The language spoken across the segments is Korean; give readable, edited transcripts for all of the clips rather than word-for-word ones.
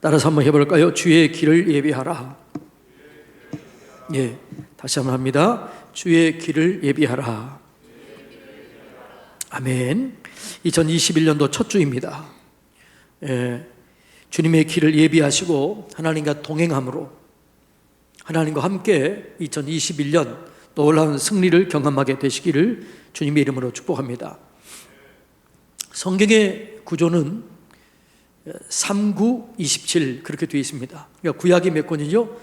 따라서 한번 해볼까요? 주의 길을 예비하라. 예, 다시 한번 합니다. 주의 길을 예비하라. 아멘. 2021년도 첫 주입니다. 예, 주님의 길을 예비하시고 하나님과 동행함으로 하나님과 함께 2021년 놀라운 승리를 경험하게 되시기를 주님의 이름으로 축복합니다. 성경의 구조는 3927 그렇게 되어 있습니다. 그러니까 구약이 몇 권이죠?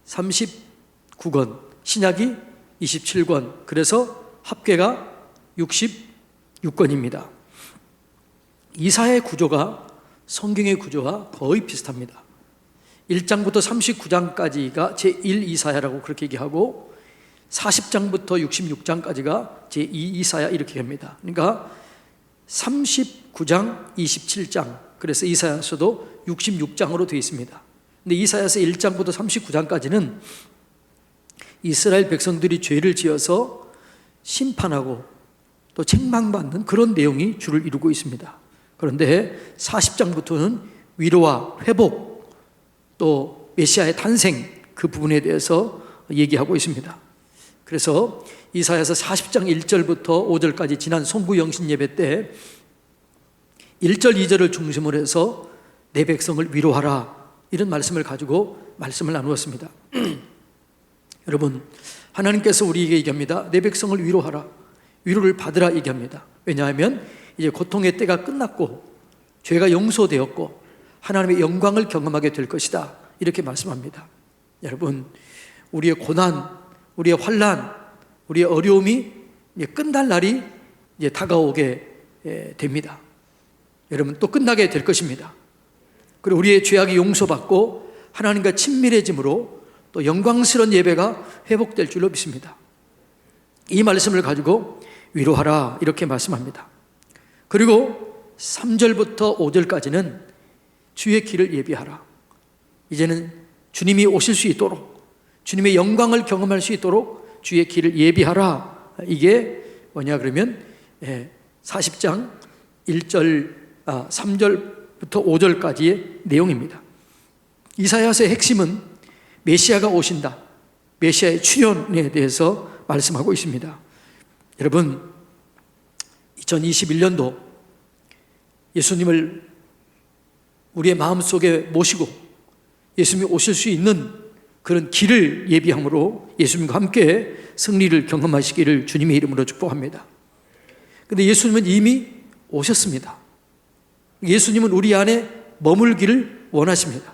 39권, 신약이 27권, 그래서 합계가 66권입니다. 이사야의 구조가 성경의 구조와 거의 비슷합니다. 1장부터 39장까지가 제1이사야라고 그렇게 얘기하고 40장부터 66장까지가 제2 이사야 이렇게 합니다. 그러니까 39장, 27장, 그래서 이사야서도 66장으로 되어 있습니다. 근데 이사야서 1장부터 39장까지는 이스라엘 백성들이 죄를 지어서 심판하고 또 책망받는 그런 내용이 주를 이루고 있습니다. 그런데 40장부터는 위로와 회복, 또 메시아의 탄생, 그 부분에 대해서 얘기하고 있습니다. 그래서 이사야서 40장 1절부터 5절까지 지난 송구 영신 예배 때 1절 2절을 중심으로 해서 내 백성을 위로하라, 이런 말씀을 가지고 말씀을 나누었습니다. 여러분, 하나님께서 우리에게 얘기합니다. 내 백성을 위로하라, 위로를 받으라 얘기합니다. 왜냐하면 이제 고통의 때가 끝났고 죄가 용서되었고 하나님의 영광을 경험하게 될 것이다, 이렇게 말씀합니다. 여러분, 우리의 고난, 우리의 환난, 우리의 어려움이 이제 끝날 날이 이제 다가오게 됩니다. 여러분, 또 끝나게 될 것입니다. 그리고 우리의 죄악이 용서받고 하나님과 친밀해짐으로 또 영광스러운 예배가 회복될 줄로 믿습니다. 이 말씀을 가지고 위로하라, 이렇게 말씀합니다. 그리고 3절부터 5절까지는 주의 길을 예비하라. 이제는 주님이 오실 수 있도록, 주님의 영광을 경험할 수 있도록 주의 길을 예비하라. 이게 뭐냐 그러면 40장 3절부터 5절까지의 내용입니다. 이사야서의 핵심은 메시아가 오신다, 메시아의 출현에 대해서 말씀하고 있습니다. 여러분, 2021년도 예수님을 우리의 마음속에 모시고 예수님이 오실 수 있는 그런 길을 예비함으로 예수님과 함께 승리를 경험하시기를 주님의 이름으로 축복합니다. 그런데 예수님은 이미 오셨습니다. 예수님은 우리 안에 머물기를 원하십니다.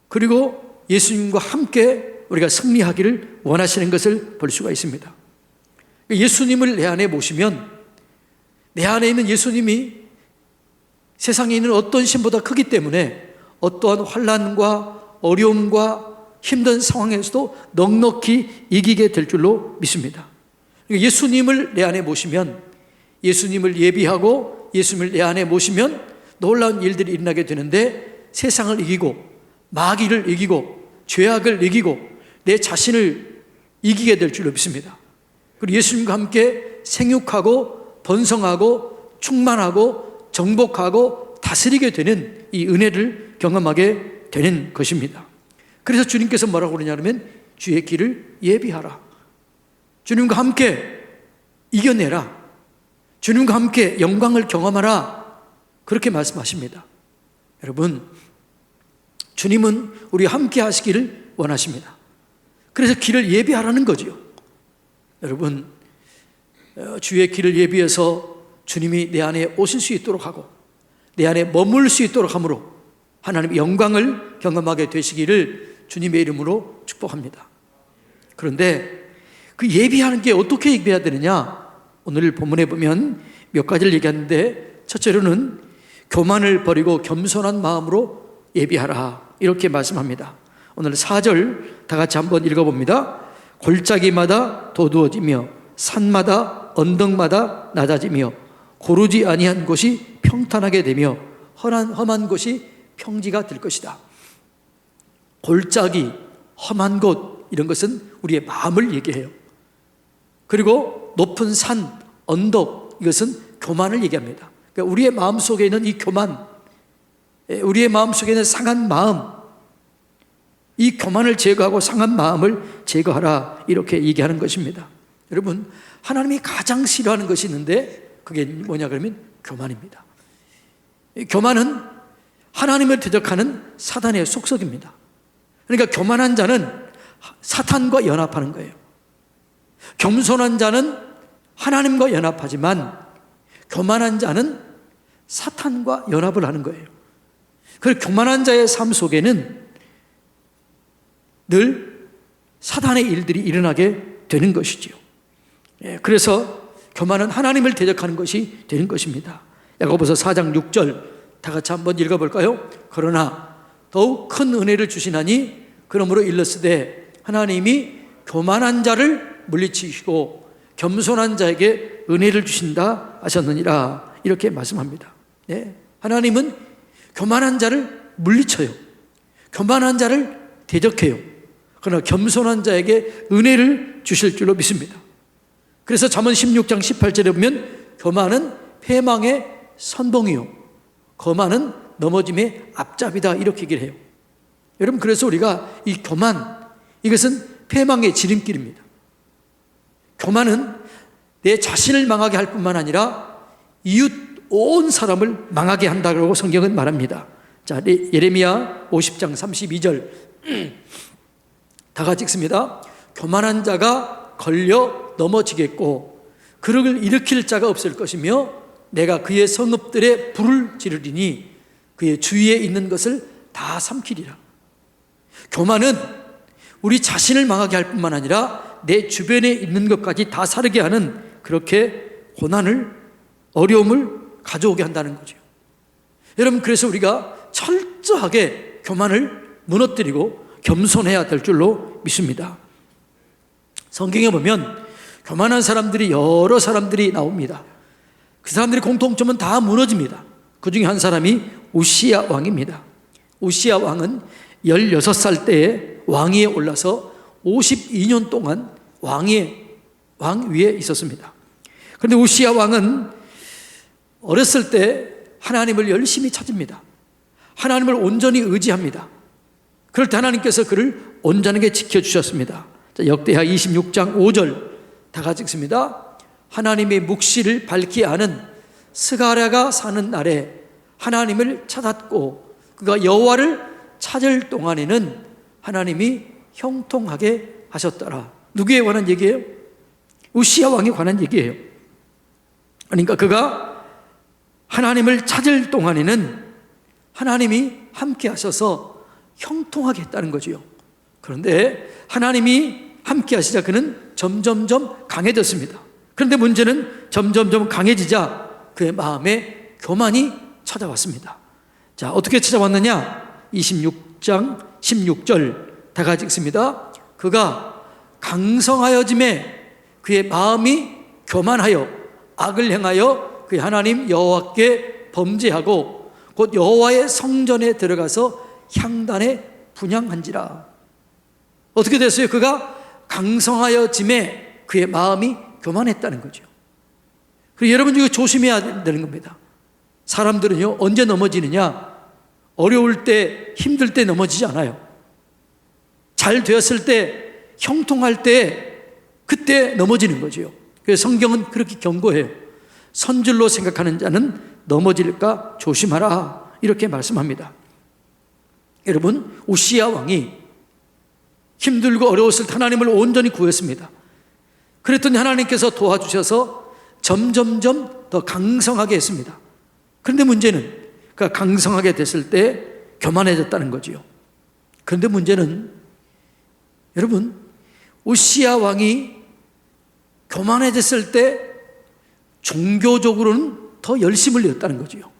그리고 예수님과 함께 우리가 승리하기를 원하시는 것을 볼 수가 있습니다. 예수님을 내 안에 모시면 내 안에 있는 예수님이 세상에 있는 어떤 신보다 크기 때문에 어떠한 환난과 어려움과 힘든 상황에서도 넉넉히 이기게 될 줄로 믿습니다. 예수님을 내 안에 모시면, 예수님을 예비하고 예수님을 내 안에 모시면 놀라운 일들이 일어나게 되는데 세상을 이기고 마귀를 이기고 죄악을 이기고 내 자신을 이기게 될 줄로 믿습니다. 그리고 예수님과 함께 생육하고 번성하고 충만하고 정복하고 다스리게 되는 이 은혜를 경험하게 되는 것입니다. 그래서 주님께서 뭐라고 그러냐면 주의 길을 예비하라, 주님과 함께 이겨내라, 주님과 함께 영광을 경험하라, 그렇게 말씀하십니다. 여러분, 주님은 우리와 함께 하시기를 원하십니다. 그래서 길을 예비하라는 거죠. 여러분, 주의 길을 예비해서 주님이 내 안에 오실 수 있도록 하고 내 안에 머물 수 있도록 함으로 하나님의 영광을 경험하게 되시기를 주님의 이름으로 축복합니다. 그런데 그 예비하는 게 어떻게 예비해야 되느냐, 오늘 본문에 보면 몇 가지를 얘기하는데, 첫째로는 교만을 버리고 겸손한 마음으로 예비하라, 이렇게 말씀합니다. 오늘 4절 다 같이 한번 읽어봅니다. 골짜기마다 도두어지며 산마다 언덕마다 낮아지며 고르지 아니한 곳이 평탄하게 되며 험한 곳이 평지가 될 것이다. 골짜기, 험한 곳, 이런 것은 우리의 마음을 얘기해요. 그리고 높은 산, 언덕, 이것은 교만을 얘기합니다. 그러니까 우리의 마음속에 있는 이 교만, 우리의 마음속에 있는 상한 마음, 이 교만을 제거하고 상한 마음을 제거하라, 이렇게 얘기하는 것입니다. 여러분, 하나님이 가장 싫어하는 것이 있는데 그게 뭐냐 그러면 교만입니다. 교만은 하나님을 대적하는 사단의 속석입니다. 그러니까 교만한 자는 사탄과 연합하는 거예요. 겸손한 자는 하나님과 연합하지만 교만한 자는 사탄과 연합을 하는 거예요. 그래서 교만한 자의 삶 속에는 늘 사단의 일들이 일어나게 되는 것이지요. 그래서 교만은 하나님을 대적하는 것이 되는 것입니다. 야고보서 4장 6절 다 같이 한번 읽어볼까요? 그러나 더욱 큰 은혜를 주시나니 그러므로 일렀으되 하나님이 교만한 자를 물리치시고 겸손한 자에게 은혜를 주신다 하셨느니라, 이렇게 말씀합니다. 하나님은 교만한 자를 물리쳐요. 교만한 자를 대적해요. 그러나 겸손한 자에게 은혜를 주실 줄로 믿습니다. 그래서 잠언 16장 18절에 보면 교만은 패망의 선봉이요 거만은 넘어짐의 앞잡이다, 이렇게 얘기를 해요. 여러분, 그래서 우리가 이 교만, 이것은 패망의 지름길입니다. 교만은 내 자신을 망하게 할 뿐만 아니라 이웃 온 사람을 망하게 한다고 성경은 말합니다. 자, 예레미야 50장 32절 다 같이 읽습니다. 교만한 자가 걸려 넘어지겠고 그를 일으킬 자가 없을 것이며 내가 그의 성읍들에 불을 지르리니 그의 주위에 있는 것을 다 삼키리라. 교만은 우리 자신을 망하게 할 뿐만 아니라 내 주변에 있는 것까지 다 사르게 하는, 그렇게 고난을, 어려움을 가져오게 한다는 거죠. 여러분, 그래서 우리가 철저하게 교만을 무너뜨리고 겸손해야 될 줄로 믿습니다. 성경에 보면 교만한 사람들이, 여러 사람들이 나옵니다. 그 사람들의 공통점은 다 무너집니다. 그 중에 한 사람이 우시야 왕입니다. 우시야 왕은 16살 때에 왕위에 올라서 52년 동안 왕 위에 있었습니다. 그런데 우시야 왕은 어렸을 때 하나님을 열심히 찾습니다. 하나님을 온전히 의지합니다. 그럴 때 하나님께서 그를 온전하게 지켜주셨습니다. 자, 역대하 26장 5절 다 같이 읽습니다. 하나님의 묵시를 밝히 아는 스가랴가 사는 날에 하나님을 찾았고 그가 여호와를 찾을 동안에는 하나님이 형통하게 하셨더라. 누구에 관한 얘기예요? 우시야 왕에 관한 얘기예요. 그러니까 그가 하나님을 찾을 동안에는 하나님이 함께 하셔서 형통하게 했다는 거지요. 그런데 하나님이 함께 하시자 그는 점점점 강해졌습니다. 그런데 문제는 점점점 강해지자 그의 마음에 교만이 찾아왔습니다. 자, 어떻게 찾아왔느냐? 26장 16절 다 같이 읽습니다. 그가 강성하여짐에 그의 마음이 교만하여 악을 행하여 그의 하나님 여호와께 범죄하고 곧 여호와의 성전에 들어가서 향단에 분향한지라. 어떻게 됐어요? 그가 강성하여짐에 그의 마음이 교만했다는 거죠. 그리고 여러분, 이거 조심해야 되는 겁니다. 사람들은요, 언제 넘어지느냐? 어려울 때, 힘들 때 넘어지지 않아요. 잘 되었을 때, 형통할 때, 그때 넘어지는 거죠. 그래서 성경은 그렇게 경고해요. 선줄로 생각하는 자는 넘어질까 조심하라, 이렇게 말씀합니다. 여러분, 우시야 왕이 힘들고 어려웠을 때 하나님을 온전히 구했습니다. 그랬더니 하나님께서 도와주셔서 점점점 더 강성하게 했습니다. 그런데 문제는 그가 강성하게 됐을 때 교만해졌다는 거지요. 그런데 문제는 여러분, 우시야 왕이 교만해졌을 때 종교적으로는 더 열심을 내었다는 거지요.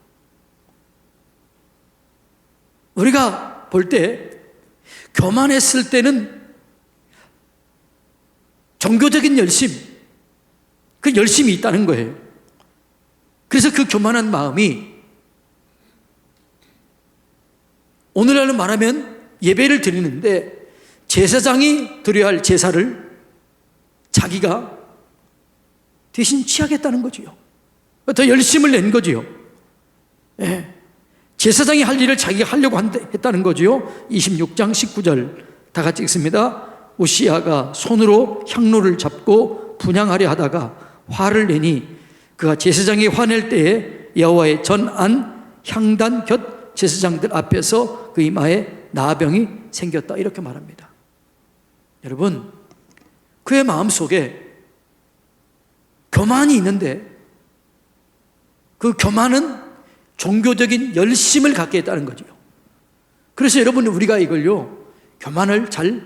우리가 볼 때 교만했을 때는 종교적인 열심, 그 열심이 있다는 거예요. 그래서 그 교만한 마음이 오늘날로 말하면 예배를 드리는데 제사장이 드려야 할 제사를 자기가 대신 취하겠다는 거지요. 더 열심을 낸 거지요. 예. 제사장이 할 일을 자기가 하려고 했다는 거지요. 26장 19절 다 같이 읽습니다. 우시야가 손으로 향로를 잡고 분향하려 하다가 화를 내니 그가 제사장이 화낼 때에 여호와의 전안 향단 곁 제사장들 앞에서 그 이마에 나병이 생겼다, 이렇게 말합니다. 여러분, 그의 마음속에 교만이 있는데 그 교만은 종교적인 열심을 갖게 했다는 거죠. 그래서 여러분, 우리가 이걸요, 교만을 잘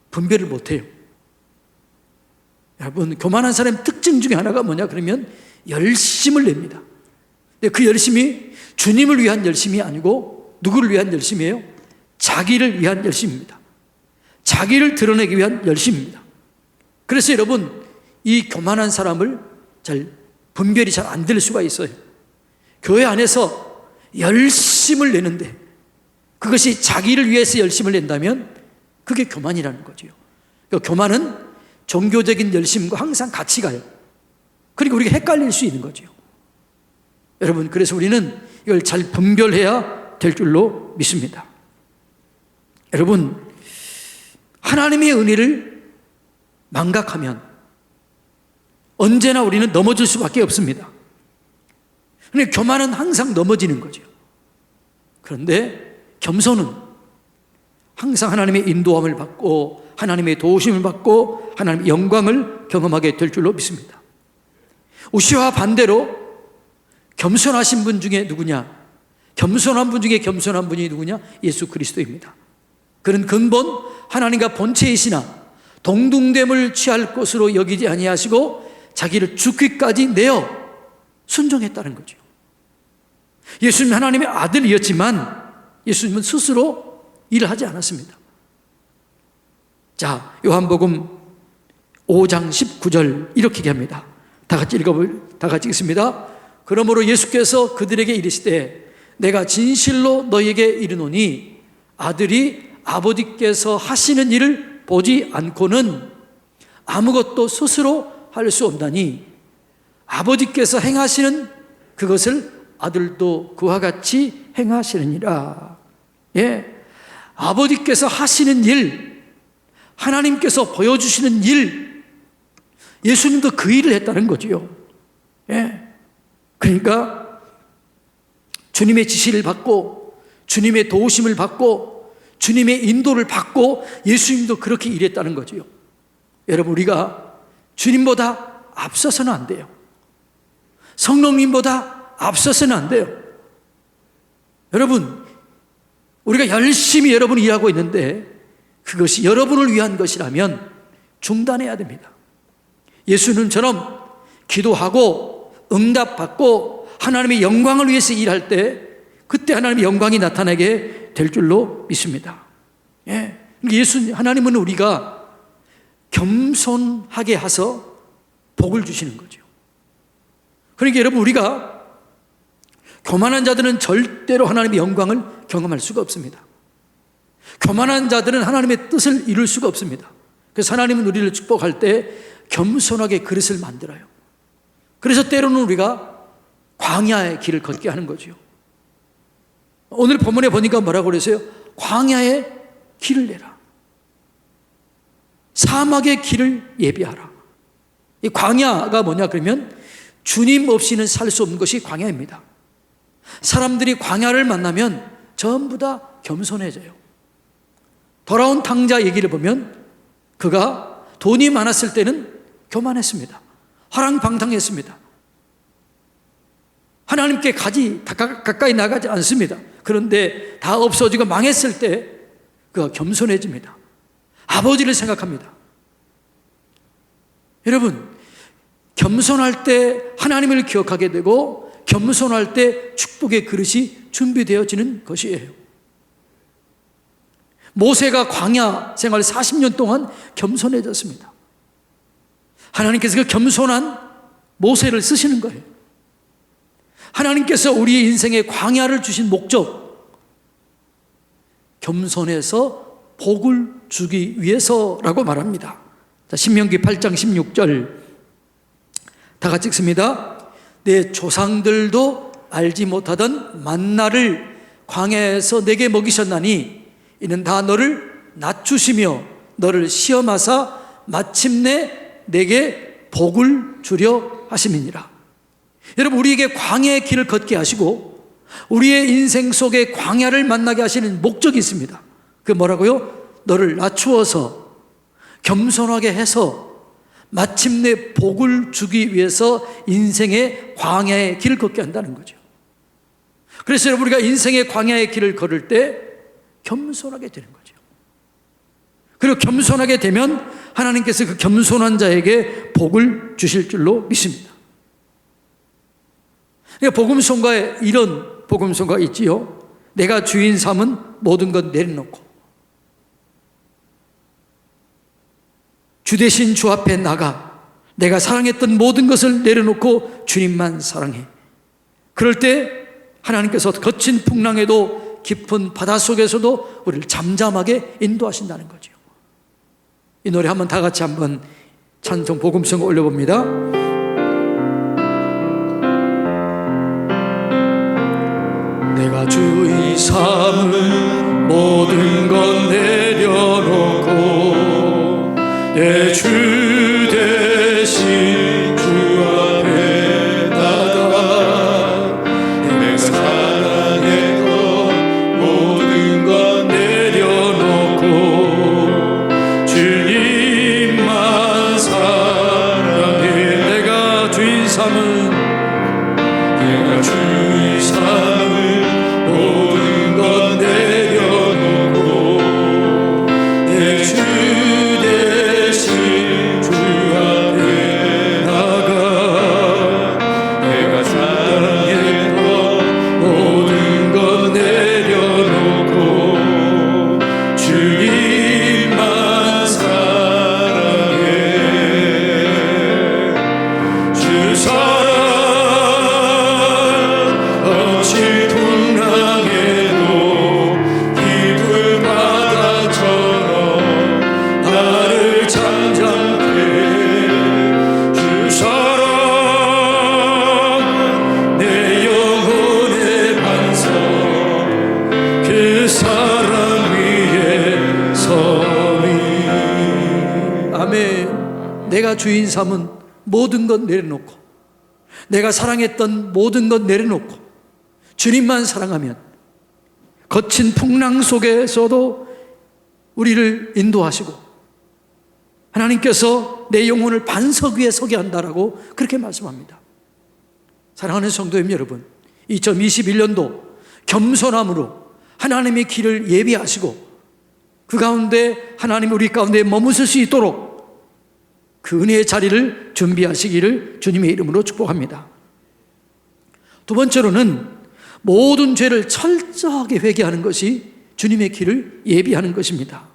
분별을 못해요. 여러분, 교만한 사람의 특징 중에 하나가 뭐냐 그러면 열심을 냅니다. 근데 그 열심이 주님을 위한 열심이 아니고 누구를 위한 열심이에요? 자기를 위한 열심입니다. 자기를 드러내기 위한 열심입니다. 그래서 여러분, 이 교만한 사람을 잘 분별이 잘 안 될 수가 있어요. 교회 안에서 열심을 내는데 그것이 자기를 위해서 열심을 낸다면 그게 교만이라는 거죠. 그러니까 교만은 종교적인 열심과 항상 같이 가요. 그러니까 우리가 헷갈릴 수 있는 거죠. 여러분, 그래서 우리는 이걸 잘 분별해야 될 줄로 믿습니다. 여러분, 하나님의 은혜를 망각하면 언제나 우리는 넘어질 수밖에 없습니다. 그런데 교만은 항상 넘어지는 거죠. 그런데 겸손은 항상 하나님의 인도함을 받고 하나님의 도우심을 받고 하나님의 영광을 경험하게 될 줄로 믿습니다. 우시와 반대로 겸손하신 분 중에 누구냐? 겸손한 분 중에 겸손한 분이 누구냐? 예수 그리스도입니다. 그는 근본 하나님과 본체이시나 동등됨을 취할 것으로 여기지 아니하시고 자기를 죽기까지 내어 순종했다는 거죠. 예수님은 하나님의 아들이었지만 예수님은 스스로 일을 하지 않았습니다. 자, 요한복음 5장 19절 이렇게 얘기합니다. 다 같이 읽습니다. 그러므로 예수께서 그들에게 이르시되 내가 진실로 너희에게 이르노니 아들이 아버지께서 하시는 일을 보지 않고는 아무것도 스스로 할 수 없나니 아버지께서 행하시는 그것을 아들도 그와 같이 행하시느니라. 예, 아버지께서 하시는 일, 하나님께서 보여주시는 일, 예수님도 그 일을 했다는 거지요. 예, 그러니까 주님의 지시를 받고 주님의 도우심을 받고 주님의 인도를 받고 예수님도 그렇게 일했다는 거지요. 여러분, 우리가 주님보다 앞서서는 안 돼요. 성령님보다 앞서서는 안 돼요. 여러분, 우리가 열심히 여러분 일하고 있는데 그것이 여러분을 위한 것이라면 중단해야 됩니다. 예수님처럼 기도하고 응답받고 하나님의 영광을 위해서 일할 때 그때 하나님의 영광이 나타나게 될 줄로 믿습니다. 예. 하나님은 우리가 겸손하게 하셔서 복을 주시는 거죠. 그러니까 여러분, 우리가 교만한 자들은 절대로 하나님의 영광을 경험할 수가 없습니다. 교만한 자들은 하나님의 뜻을 이룰 수가 없습니다. 그래서 하나님은 우리를 축복할 때 겸손하게 그릇을 만들어요. 그래서 때로는 우리가 광야의 길을 걷게 하는 거죠. 오늘 본문에 보니까 뭐라고 그랬어요? 광야의 길을 내라. 사막의 길을 예비하라. 이 광야가 뭐냐 그러면 주님 없이는 살 수 없는 것이 광야입니다. 사람들이 광야를 만나면 전부 다 겸손해져요. 돌아온 탕자 얘기를 보면 그가 돈이 많았을 때는 교만했습니다. 화랑방탕했습니다. 하나님께 가까이 나가지 않습니다. 그런데 다 없어지고 망했을 때 그가 겸손해집니다. 아버지를 생각합니다. 여러분, 겸손할 때 하나님을 기억하게 되고 겸손할 때 축복의 그릇이 준비되어지는 것이에요. 모세가 광야 생활 40년 동안 겸손해졌습니다. 하나님께서 그 겸손한 모세를 쓰시는 거예요. 하나님께서 우리 인생에 광야를 주신 목적, 겸손해서 복을 주기 위해서라고 말합니다. 자, 신명기 8장 16절 다 같이 읽습니다. 내 조상들도 알지 못하던 만나를 광야에서 내게 먹이셨나니 이는 다 너를 낮추시며 너를 시험하사 마침내 내게 복을 주려 하심이니라. 여러분, 우리에게 광야의 길을 걷게 하시고 우리의 인생 속에 광야를 만나게 하시는 목적이 있습니다. 그게 뭐라고요? 너를 낮추어서 겸손하게 해서 마침내 복을 주기 위해서 인생의 광야의 길을 걷게 한다는 거죠. 그래서 여러분, 우리가 인생의 광야의 길을 걸을 때 겸손하게 되는 거죠. 그리고 겸손하게 되면 하나님께서 그 겸손한 자에게 복을 주실 줄로 믿습니다. 그러니까 복음성가에 이런 복음성가가 있지요. 내가 주인 삼은 모든 것 내려놓고 주 대신 주 앞에 나가 내가 사랑했던 모든 것을 내려놓고 주님만 사랑해. 그럴 때 하나님께서 거친 풍랑에도 깊은 바다 속에서도 우리를 잠잠하게 인도하신다는 거죠. 이 노래 한번 다 같이 한번 찬송 복음성 올려봅니다. 내가 주의 삼은 모든 것 내려놓고 내 주 대신 주 앞에 나가 내가 사랑했던 모든 것 내려놓고 주님만 사랑해. 내가 주인 삼은 모든 것 내려놓고 내 주 대신 주 앞에 나가 내가 사랑했던 모든 것 내려놓고 주님만 사랑해. 주 사랑 어찌 풍랑에도 깊은 바다처럼 나를 잠잠케 주 사랑 내 영혼의 반석 그 사랑 위에 서리. 아멘. 내가 주인 삼은 모든 것 내려놓고 내가 사랑했던 모든 것 내려놓고 주님만 사랑하면 거친 풍랑 속에서도 우리를 인도하시고 하나님께서 내 영혼을 반석 위에 서게 한다라고 그렇게 말씀합니다. 사랑하는 성도님 여러분, 2021년도 겸손함으로 하나님의 길을 예비하시고 그 가운데 하나님 우리 가운데 머무실 수 있도록 그 은혜의 자리를 준비하시기를 주님의 이름으로 축복합니다. 두 번째로는 모든 죄를 철저하게 회개하는 것이 주님의 길을 예비하는 것입니다.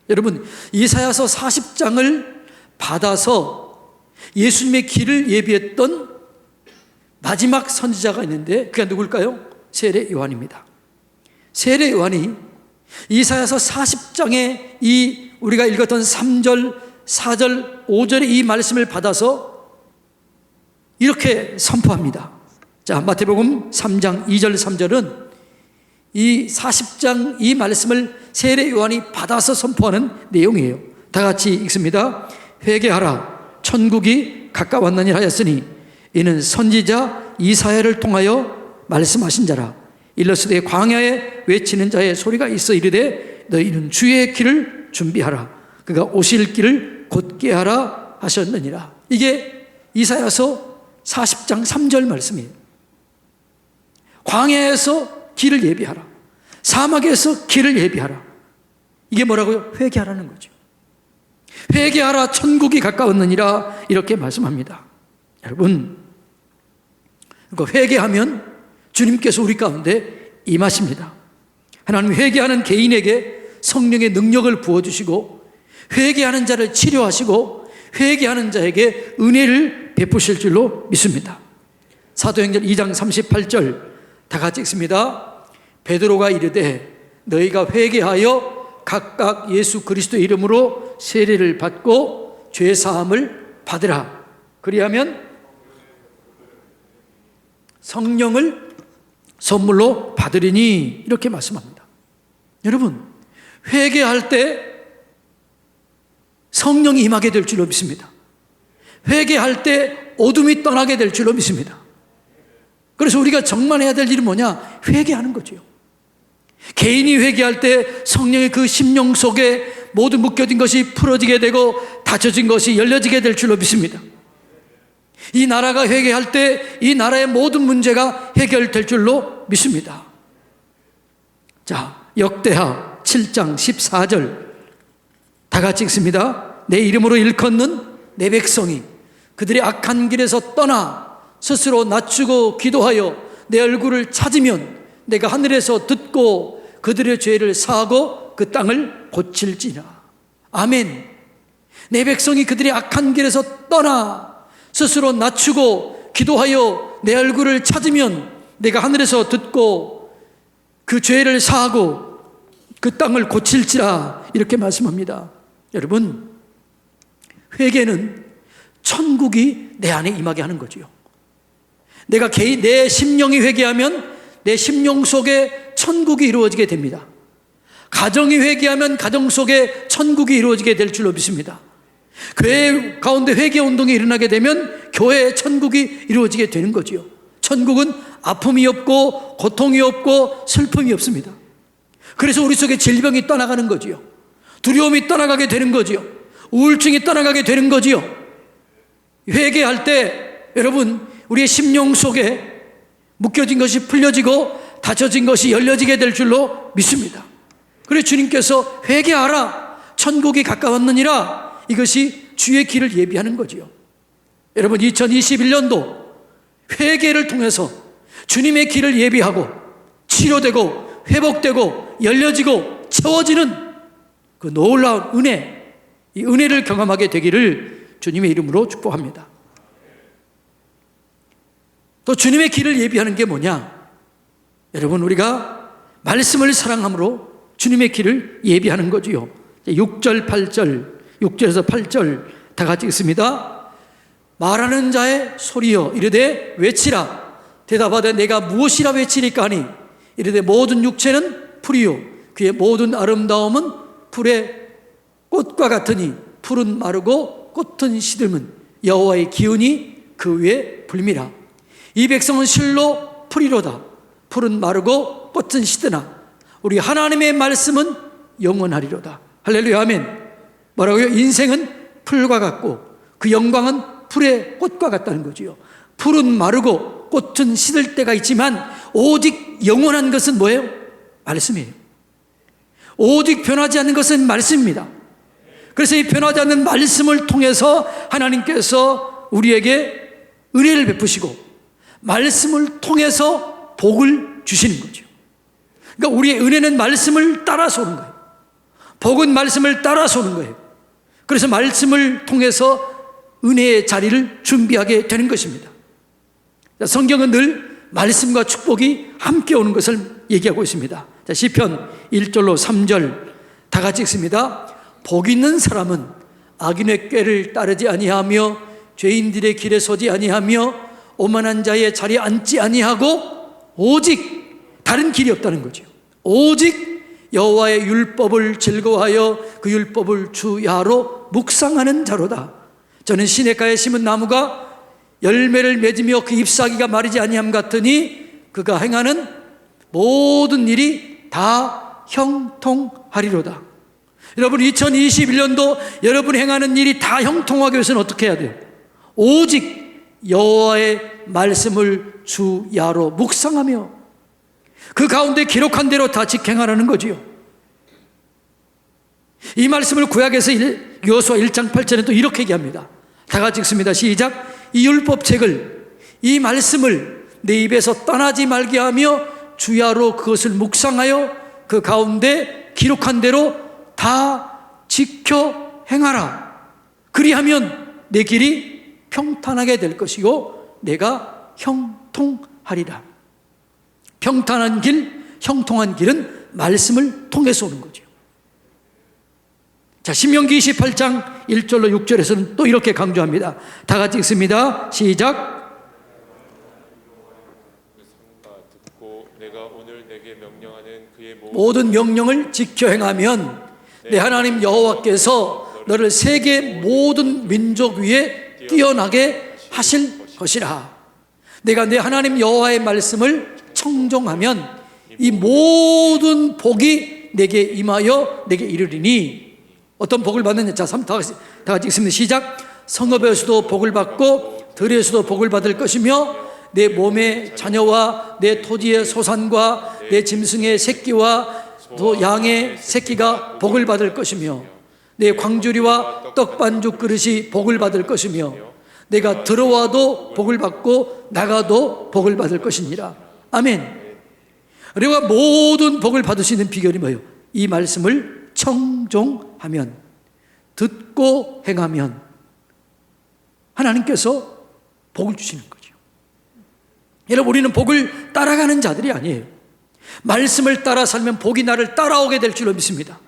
여러분, 이사야서 40장을 받아서 예수님의 길을 예비했던 마지막 선지자가 있는데 그게 누굴까요? 세례 요한입니다. 세례 요한이 이사야서 40장에 이 우리가 읽었던 3절, 4절, 5절의 이 말씀을 받아서 이렇게 선포합니다. 자, 마태복음 3장 2절 3절은 이 40장 이 말씀을 세례 요한이 받아서 선포하는 내용이에요. 다 같이 읽습니다. 회개하라 천국이 가까웠느니라 하였으니 이는 선지자 이사야를 통하여 말씀하신 자라. 일러스되 광야에 외치는 자의 소리가 있어 이르되 너희는 주의 길을 준비하라 그가 오실 길을 곧게 하라 하셨느니라. 이게 이사야서 40장 3절 말씀이에요. 광야에서 길을 예비하라, 사막에서 길을 예비하라. 이게 뭐라고요? 회개하라는 거죠. 회개하라 천국이 가까웠느니라 이렇게 말씀합니다. 여러분, 그러니까 회개하면 주님께서 우리 가운데 임하십니다. 하나님 회개하는 개인에게 성령의 능력을 부어주시고 회개하는 자를 치료하시고 회개하는 자에게 은혜를 베푸실 줄로 믿습니다. 사도행전 2장 38절 다 같이 읽습니다. 베드로가 이르되 너희가 회개하여 각각 예수 그리스도의 이름으로 세례를 받고 죄사함을 받으라. 그리하면 성령을 선물로 받으리니 이렇게 말씀합니다. 여러분, 회개할 때 성령이 임하게 될 줄로 믿습니다. 회개할 때 어둠이 떠나게 될 줄로 믿습니다. 그래서 우리가 정말 해야 될 일은 뭐냐? 회개하는 거죠. 개인이 회개할 때 성령의 그 심령 속에 모든 묶여진 것이 풀어지게 되고 닫혀진 것이 열려지게 될 줄로 믿습니다. 이 나라가 회개할 때 이 나라의 모든 문제가 해결될 줄로 믿습니다. 자, 역대하 7장 14절 다 같이 읽습니다. 내 이름으로 일컫는 내 백성이 그들의 악한 길에서 떠나 스스로 낮추고 기도하여 내 얼굴을 찾으면 내가 하늘에서 듣고 그들의 죄를 사하고 그 땅을 고칠지라. 아멘. 내 백성이 그들의 악한 길에서 떠나 스스로 낮추고 기도하여 내 얼굴을 찾으면 내가 하늘에서 듣고 그 죄를 사하고 그 땅을 고칠지라. 이렇게 말씀합니다. 여러분, 회개는 천국이 내 안에 임하게 하는 거지요. 내가 내 심령이 회개하면 내 심령 속에 천국이 이루어지게 됩니다. 가정이 회개하면 가정 속에 천국이 이루어지게 될 줄로 믿습니다. 교회 가운데 회개 운동이 일어나게 되면 교회의 천국이 이루어지게 되는 거지요. 천국은 아픔이 없고 고통이 없고 슬픔이 없습니다. 그래서 우리 속에 질병이 떠나가는 거지요. 두려움이 떠나가게 되는 거지요. 우울증이 떠나가게 되는 거지요. 회개할 때 여러분, 우리의 심령 속에 묶여진 것이 풀려지고 닫혀진 것이 열려지게 될 줄로 믿습니다. 그래서 주님께서 회개하라, 천국이 가까웠느니라, 이것이 주의 길을 예비하는 거지요. 여러분, 2021년도 회개를 통해서 주님의 길을 예비하고 치료되고 회복되고 열려지고 채워지는 그 놀라운 은혜, 이 은혜를 경험하게 되기를 주님의 이름으로 축복합니다. 또 주님의 길을 예비하는 게 뭐냐? 여러분, 우리가 말씀을 사랑함으로 주님의 길을 예비하는 거지요. 6절 8절 6절에서 8절 다 같이 읽습니다. 말하는 자의 소리여 이르되 외치라. 대답하되 내가 무엇이라 외치리까 하니 이르되 모든 육체는 풀이요 그의 모든 아름다움은 풀의 꽃과 같으니 풀은 마르고 꽃은 시들면 여호와의 기운이 그 위에 불미라. 이 백성은 실로 풀이로다. 풀은 마르고 꽃은 시드나 우리 하나님의 말씀은 영원하리로다. 할렐루야, 아멘. 뭐라고요? 인생은 풀과 같고 그 영광은 풀의 꽃과 같다는 거지요. 풀은 마르고 꽃은 시들 때가 있지만 오직 영원한 것은 뭐예요? 말씀이에요. 오직 변하지 않는 것은 말씀입니다. 그래서 이 변하지 않는 말씀을 통해서 하나님께서 우리에게 은혜를 베푸시고 말씀을 통해서 복을 주시는 거죠. 그러니까 우리의 은혜는 말씀을 따라서 오는 거예요. 복은 말씀을 따라서 오는 거예요. 그래서 말씀을 통해서 은혜의 자리를 준비하게 되는 것입니다. 성경은 늘 말씀과 축복이 함께 오는 것을 얘기하고 있습니다. 시편 1절로 3절 다 같이 읽습니다. 복 있는 사람은 악인의 꾀를 따르지 아니하며 죄인들의 길에 서지 아니하며 오만한 자의 자리에 앉지 아니하고 오직 다른 길이 없다는 거죠. 오직 여호와의 율법을 즐거워하여 그 율법을 주야로 묵상하는 자로다. 저는 시냇가에 심은 나무가 열매를 맺으며 그 잎사귀가 마르지 아니함 같으니 그가 행하는 모든 일이 다 형통하리로다. 여러분, 2021년도 여러분 행하는 일이 다 형통하기 위해서는 어떻게 해야 돼요? 오직 여호와의 말씀을 주야로 묵상하며 그 가운데 기록한 대로 다 직행하라는 거지요. 이 말씀을 구약에서 여호수아 1장 8절에 또 이렇게 얘기합니다. 다 같이 읽습니다. 시작. 이 율법책을, 이 말씀을 내 입에서 떠나지 말게 하며 주야로 그것을 묵상하여 그 가운데 기록한 대로 다 지켜 행하라. 그리하면 내 길이 평탄하게 될 것이고 내가 형통하리라. 평탄한 길, 형통한 길은 말씀을 통해서 오는 거죠. 자, 신명기 28장 1절로 6절에서는 또 이렇게 강조합니다. 다 같이 읽습니다. 시작. 모든 명령을 지켜 행하면 내 하나님 여호와께서 너를 세계 모든 민족 위에 뛰어나게 하실 것이라. 내가 내 하나님 여호와의 말씀을 청종하면 이 모든 복이 내게 임하여 내게 이르리니. 어떤 복을 받느냐? 자, 다 같이 읽습니다. 시작. 성읍에서도 복을 받고 들에서도 복을 받을 것이며 내 몸의 자녀와 내 토지의 소산과 내 짐승의 새끼와 또 양의 새끼가 복을 받을 것이며 내 광주리와 떡반죽 그릇이 복을 받을 것이며 내가 들어와도 복을 받고 나가도 복을 받을 것이니라. 아멘. 우리가 모든 복을 받을 수 있는 비결이 뭐예요? 이 말씀을 청종하면, 듣고 행하면 하나님께서 복을 주시는 거죠. 여러분, 우리는 복을 따라가는 자들이 아니에요. 말씀을 따라 살면 복이 나를 따라오게 될 줄로 믿습니다.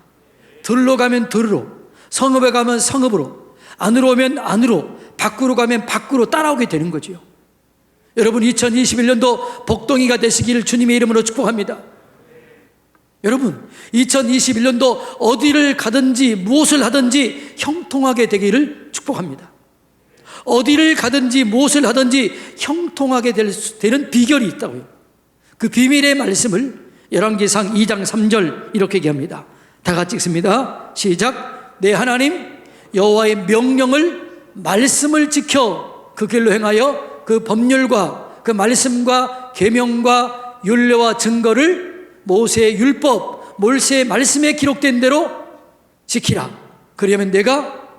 들로 가면 들으로, 성읍에 가면 성읍으로, 안으로 오면 안으로, 밖으로 가면 밖으로 따라오게 되는 거죠. 여러분, 2021년도 복덩이가 되시기를 주님의 이름으로 축복합니다. 여러분, 2021년도 어디를 가든지 무엇을 하든지 형통하게 되기를 축복합니다. 어디를 가든지 무엇을 하든지 형통하게 되는 비결이 있다고요. 그 비밀의 말씀을 열왕기상 2장 3절 이렇게 얘기합니다. 다 같이 읽습니다. 시작. 내 하나님 여호와의 명령을, 말씀을 지켜 그 길로 행하여 그 법률과 그 말씀과 계명과 율례와 증거를 모세의 율법, 모세의 말씀에 기록된 대로 지키라. 그러면 내가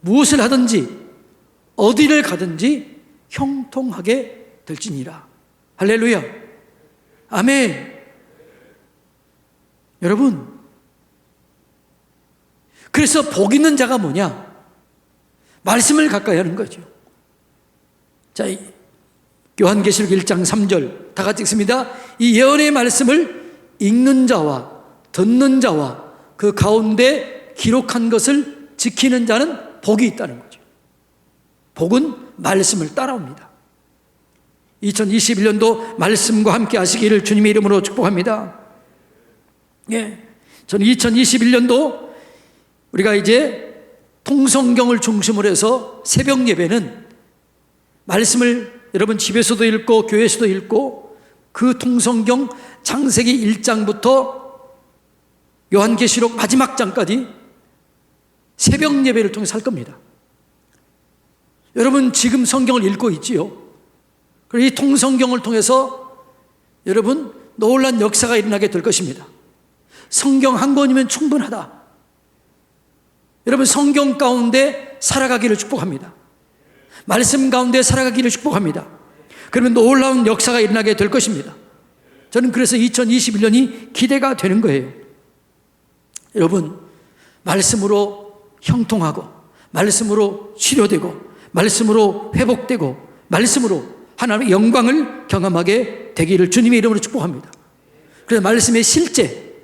무엇을 하든지 어디를 가든지 형통하게 될지니라. 할렐루야. 아멘. 여러분, 그래서 복 있는 자가 뭐냐? 말씀을 가까이 하는 거죠. 자, 요한계시록 1장 3절 다 같이 읽습니다. 이 예언의 말씀을 읽는 자와 듣는 자와 그 가운데 기록한 것을 지키는 자는 복이 있다는 거죠. 복은 말씀을 따라옵니다. 2021년도 말씀과 함께 하시기를 주님의 이름으로 축복합니다. 예, 저는 2021년도 우리가 이제 통성경을 중심으로 해서 새벽 예배는 말씀을 여러분 집에서도 읽고 교회에서도 읽고 그 통성경 창세기 1장부터 요한계시록 마지막 장까지 새벽 예배를 통해서 할 겁니다. 여러분 지금 성경을 읽고 있지요. 그리고 이 통성경을 통해서 여러분 놀라운 역사가 일어나게 될 것입니다. 성경 한 권이면 충분하다. 여러분 성경 가운데 살아가기를 축복합니다. 말씀 가운데 살아가기를 축복합니다. 그러면 놀라운 역사가 일어나게 될 것입니다. 저는 그래서 2021년이 기대가 되는 거예요. 여러분 말씀으로 형통하고 말씀으로 치료되고 말씀으로 회복되고 말씀으로 하나님의 영광을 경험하게 되기를 주님의 이름으로 축복합니다. 그래서 말씀의 실제,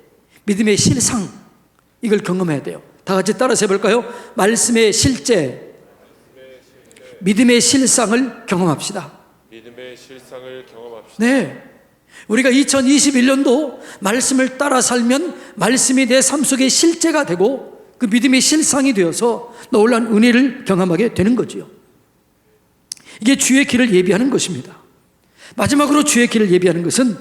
믿음의 실상, 이걸 경험해야 돼요. 다 같이 따라서 해볼까요? 말씀의 실제, 믿음의 실상을 경험합시다. 믿음의 실상을 경험합시다. 네, 우리가 2021년도 말씀을 따라 살면 말씀이 내 삶 속에 실제가 되고 그 믿음의 실상이 되어서 놀라운 은혜를 경험하게 되는 거지요. 이게 주의 길을 예비하는 것입니다. 마지막으로 주의 길을 예비하는 것은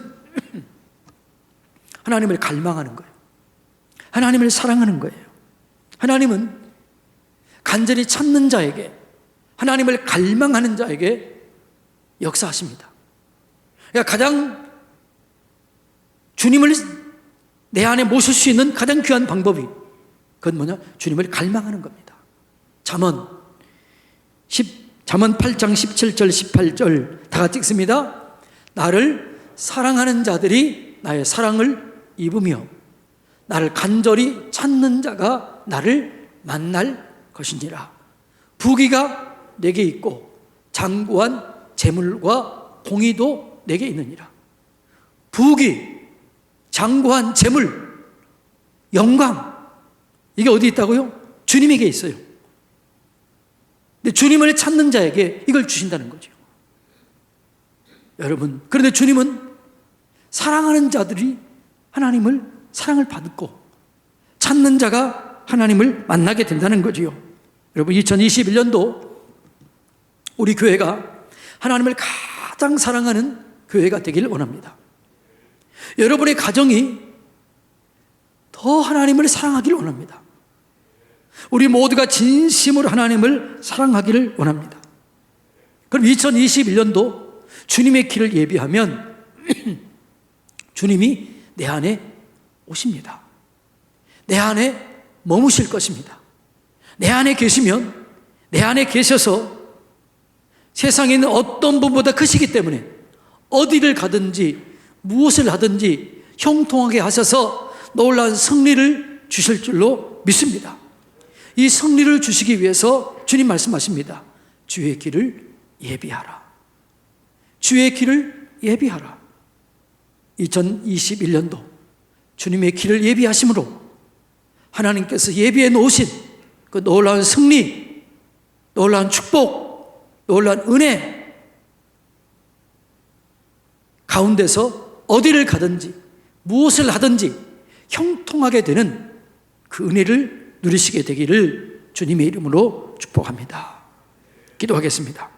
하나님을 갈망하는 거예요. 하나님을 사랑하는 거예요. 하나님은 간절히 찾는 자에게, 하나님을 갈망하는 자에게 역사하십니다. 그러니까 가장 주님을 내 안에 모실 수 있는 가장 귀한 방법이 그건 뭐냐? 주님을 갈망하는 겁니다. 잠언 8장 17절 18절 다 같이 읽습니다. 나를 사랑하는 자들이 나의 사랑을 입으며 나를 간절히 찾는 자가 나를 만날 것이니라. 부귀가 내게 있고 장구한 재물과 공의도 내게 있느니라. 부귀, 장구한 재물, 영광, 이게 어디 있다고요? 주님에게 있어요. 근데 주님을 찾는 자에게 이걸 주신다는 거죠. 여러분, 그런데 주님은 사랑하는 자들이 하나님을 사랑을 받고 찾는 자가 하나님을 만나게 된다는 거지요. 여러분, 2021년도 우리 교회가 하나님을 가장 사랑하는 교회가 되기를 원합니다. 여러분의 가정이 더 하나님을 사랑하기를 원합니다. 우리 모두가 진심으로 하나님을 사랑하기를 원합니다. 그럼 2021년도 주님의 길을 예비하면 주님이 내 안에 오십니다. 내 안에 머무실 것입니다. 내 안에 계시면, 내 안에 계셔서 세상에 있는 어떤 분보다 크시기 때문에 어디를 가든지 무엇을 하든지 형통하게 하셔서 놀라운 승리를 주실 줄로 믿습니다. 이 승리를 주시기 위해서 주님 말씀하십니다. 주의 길을 예비하라. 주의 길을 예비하라. 2021년도 주님의 길을 예비하심으로 하나님께서 예비해 놓으신 그 놀라운 승리, 놀라운 축복, 놀라운 은혜 가운데서 어디를 가든지 무엇을 하든지 형통하게 되는 그 은혜를 누리시게 되기를 주님의 이름으로 축복합니다. 기도하겠습니다.